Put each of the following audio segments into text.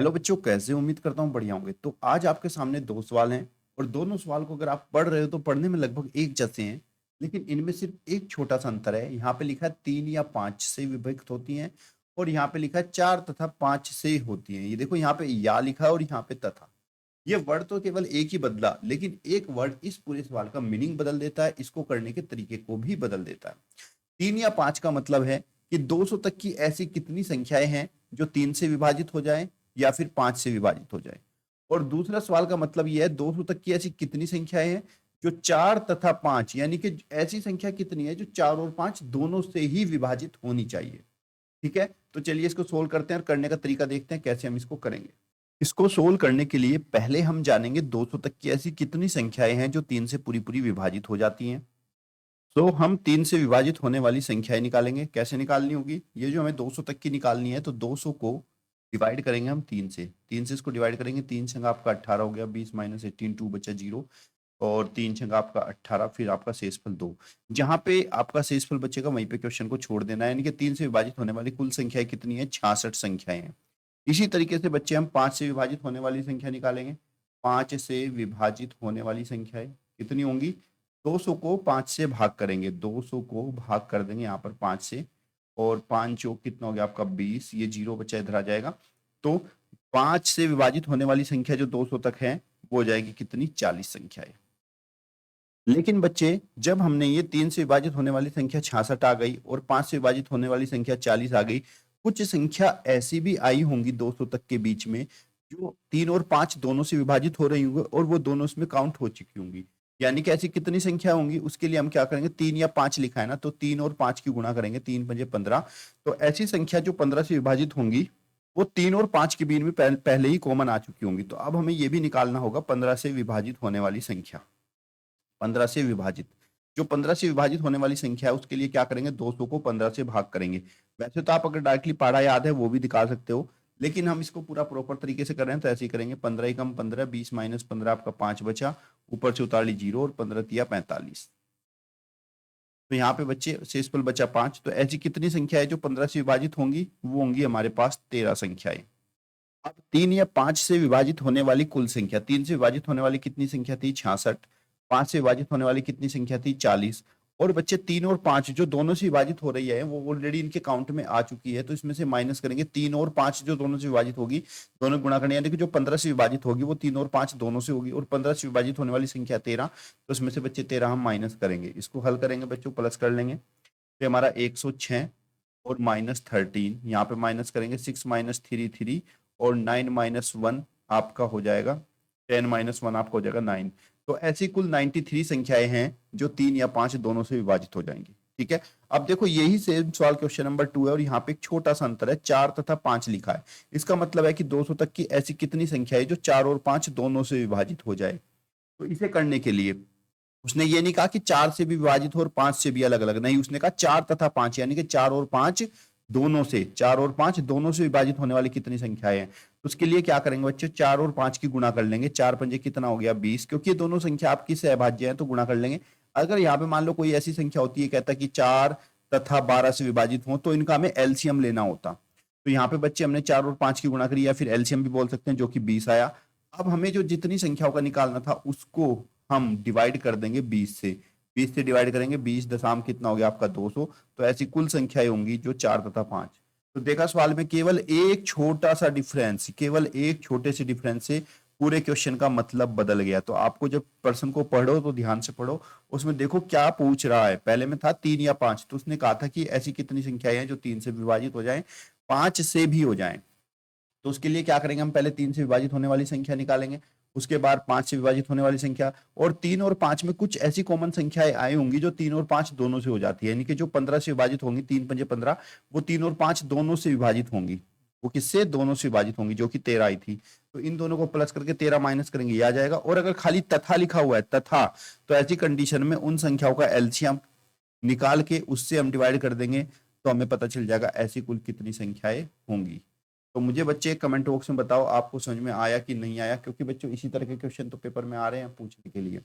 Hello बच्चों, कैसे उम्मीद करता हूँ बढ़िया होंगे। तो आज आपके सामने दो सवाल हैं और दोनों सवाल को अगर आप पढ़ रहे हो तो पढ़ने में लगभग एक जैसे हैं, लेकिन इनमें सिर्फ एक छोटा सा अंतर है। यहाँ पे लिखा है 3 या 5 से विभक्त होती हैं और यहाँ पे लिखा है 4 तथा 5 से होती हैं। ये देखो, यहाँ पे या लिखा है और यहाँ पे तथा। ये वर्ड तो केवल एक ही बदला, लेकिन एक वर्ड इस पूरे सवाल का मीनिंग बदल देता है, इसको करने के तरीके को भी बदल देता है। 3 या 5 का मतलब है कि 200 तक की ऐसी कितनी संख्याएं हैं जो 3 से विभाजित हो जाएं या फिर 5 से विभाजित हो जाएं। और दूसरा सवाल का मतलब यह है 200 तक की ऐसी कितनी संख्याएं हैं जो 4 तथा 5, यानी कि ऐसी संख्या कितनी है जो 4 और 5 दोनों से ही विभाजित होनी चाहिए। ठीक है, तो चलिए इसको सोल्व करते हैं और करने का तरीका देखते हैं कैसे हम इसको करेंगे। इसको सोल्व करने के लिए पहले हम जानेंगे 200 तक की ऐसी कितनी संख्याएं हैं जो 3 से पूरी पूरी विभाजित हो जाती हैं। तो हम 3 से विभाजित होने वाली संख्याएं निकालेंगे। कैसे निकालनी होगी? ये जो हमें 200 तक की निकालनी है, तो 200 को डिवाइड करेंगे हम 3 से इसको डिवाइड करेंगे। 3 छंग आपका 18 हो गया, 20 माइनस 18, 2 बचा 0, और 3 छंग आपका 18, फिर आपका शेषफल 2। जहां पे आपका शेषफल बचेगा वहीं पे क्वेश्चन को छोड़ देना है, यानी कि 3 से विभाजित होने वाली कुल संख्या कितनी है? 66 संख्याएं हैं। इसी तरीके से बच्चे हम 5 से विभाजित होने वाली संख्या निकालेंगे। 5 से विभाजित होने वाली संख्याएं कितनी होंगी? 200 को 5 से भाग करेंगे, 200 को भाग कर देंगे यहाँ पर 5 से, और 5 चौक कितना हो गया आपका 20, ये 0 बचा इधर आ जाएगा। तो 5 से विभाजित होने वाली संख्या जो 200 तक है वो हो जाएगी कितनी? 40 संख्याएं। लेकिन बच्चे, जब हमने ये 3 से विभाजित होने वाली संख्या 66 आ गई और 5 से विभाजित होने वाली संख्या 40 आ गई, कुछ संख्या ऐसी भी आई होंगी 200 तक के बीच में जो 3 और 5 दोनों से विभाजित हो रही होंगी और वो दोनों इसमें काउंट हो चुकी होंगी। यानी कि ऐसी कितनी संख्या होंगी? उसके लिए हम क्या करेंगे, 3 या 5 लिखा है ना, तो 3 और 5 की गुणा करेंगे, 3 पंजे 15। तो ऐसी संख्या जो 15 से विभाजित होंगी वो 3 और 5 के बीच में पहले ही कॉमन आ चुकी होंगी। तो अब हमें ये भी निकालना होगा 15 से विभाजित होने वाली संख्या। 15 से विभाजित, जो 15 से विभाजित होने वाली संख्या है उसके लिए क्या करेंगे, 200 को 15 से भाग करेंगे। वैसे तो आप अगर डायरेक्टली पढ़ा याद है वो भी दिखा सकते हो, लेकिन हम इसको पूरा प्रॉपर तरीके से कर रहे हैं तो ऐसे ही करेंगे। 15 ही कम 15, 20 माइनस 15 आपका 5 बचा, ऊपर से उतार ली 0, और 15 तिया 45। तो यहाँ पे बच्चे शेषफल बचा 5। तो ऐसी कितनी संख्या है जो 15 से विभाजित होंगी? वो होंगी हमारे पास 13 संख्याएं। अब 3 या 5 से विभाजित होने वाली कुल संख्या, 3 से विभाजित होने वाली कितनी संख्या थी? 66। 5 से विभाजित होने वाली कितनी संख्या थी? 40। और बच्चे 3 और 5 जो दोनों से विभाजित हो रही है वो ऑलरेडी इनके काउंट में आ चुकी है, तो इसमें से माइनस करेंगे। 3 और 5 जो दोनों से विभाजित होगी, दोनों गुणा करने, यानी कि जो 15 से विभाजित होगी वो 3 और 5 दोनों से होगी, और 15 से विभाजित होने वाली संख्या 13, तो उसमें से बच्चे 13 हम माइनस करेंगे। इसको हल करेंगे बच्चों, प्लस कर लेंगे, तो हमारा 106 और माइनस 13, यहाँ पे माइनस करेंगे 6 माइनस 3 3, और 9 माइनस 1 आपका हो जाएगा 10 माइनस 1 आपका हो जाएगा 9। तो ऐसी कुल 93 संख्याएं हैं जो 3 या 5 दोनों से विभाजित हो जाएंगी। ठीक है, अब देखो यही सेम सवाल क्वेश्चन नंबर 2 है और यहाँ पे एक छोटा सा अंतर है, 4 तथा 5 लिखा है। इसका मतलब है कि 200 तक की ऐसी कितनी संख्या है जो 4 और 5 दोनों से विभाजित हो जाए। तो इसे करने के लिए उसने ये नहीं कहा कि 4 से भी विभाजित हो और 5 से भी अलग अलग, नहीं, उसने कहा 4 तथा 5, यानी कि 4 और 5 दोनों से, 4 और 5 दोनों से विभाजित होने वाली कितनी संख्याएं हैं। तो उसके लिए क्या करेंगे बच्चे, 4 और 5 की गुणा कर लेंगे। 4 पंजे कितना हो गया 20, क्योंकि ये दोनों संख्या आपकी सहभाज्य है तो गुणा कर लेंगे। अगर यहाँ पे मान लो कोई ऐसी संख्या होती है, कहता कि 4 तथा 12 से विभाजित हो, तो इनका हमें एलसीएम लेना होता। तो यहाँ पे बच्चे हमने 4 और 5 की गुणा करी, या फिर एलसीएम भी बोल सकते हैं, जो कि 20 आया। अब हमें जो जितनी संख्याओं का निकालना था उसको हम डिवाइड कर देंगे 20 से। 20 से डिवाइड करेंगे, 20 दशम कितना हो गया आपका 200। तो ऐसी कुल संख्याएं होंगी जो 4 तथा 5। तो देखा सवाल में केवल एक छोटा सा डिफरेंस, केवल एक छोटे से डिफरेंस से पूरे क्वेश्चन का मतलब बदल गया। तो आपको जब प्रश्न को पढ़ो तो ध्यान से पढ़ो, उसमें देखो क्या पूछ रहा है। पहले में था 3 या 5, तो उसने कहा था कि ऐसी कितनी संख्याएं हैं जो 3 से विभाजित हो जाएं, 5 से भी हो जाएं। तो उसके लिए क्या करेंगे, हम पहले 3 से विभाजित होने वाली संख्या निकालेंगे, उसके बाद 5 से विभाजित होने वाली संख्या, और 3 और 5 में कुछ ऐसी कॉमन संख्याएं आई होंगी जो 3 और 5 दोनों से हो जाती है, यानी कि जो 15 से विभाजित होंगी, 3 पंजे 15, वो 3 और 5 दोनों से विभाजित होंगी। वो किससे? दोनों से विभाजित होंगी, जो कि 13 आई थी। तो इन दोनों को प्लस करके 13 माइनस करेंगे, ये आ जाएगा। और अगर खाली तथा लिखा हुआ है, तथा, तो ऐसी कंडीशन में उन संख्याओं का एलसीएम निकाल के उससे हम डिवाइड कर देंगे, तो हमें पता चल जाएगा ऐसी कुल कितनी संख्याएं होंगी। तो मुझे बच्चे कमेंट बॉक्स में बताओ आपको समझ में आया कि नहीं आया, क्योंकि बच्चों इसी तरह के क्वेश्चन तो पेपर में आ रहे हैं पूछने के लिए।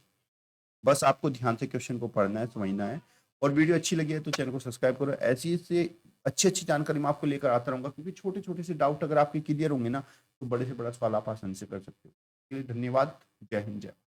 बस आपको ध्यान से क्वेश्चन को पढ़ना है, समझना है। और वीडियो अच्छी लगी है तो चैनल को सब्सक्राइब करो। ऐसी से अच्छी अच्छी जानकारी मैं आपको लेकर आता रहूंगा, क्योंकि छोटे छोटे से डाउट अगर आपके क्लियर होंगे ना, तो बड़े से बड़ा सवाल आप आसानी से कर सकते हो। इसके लिए धन्यवाद। जय हिंद, जय भारत।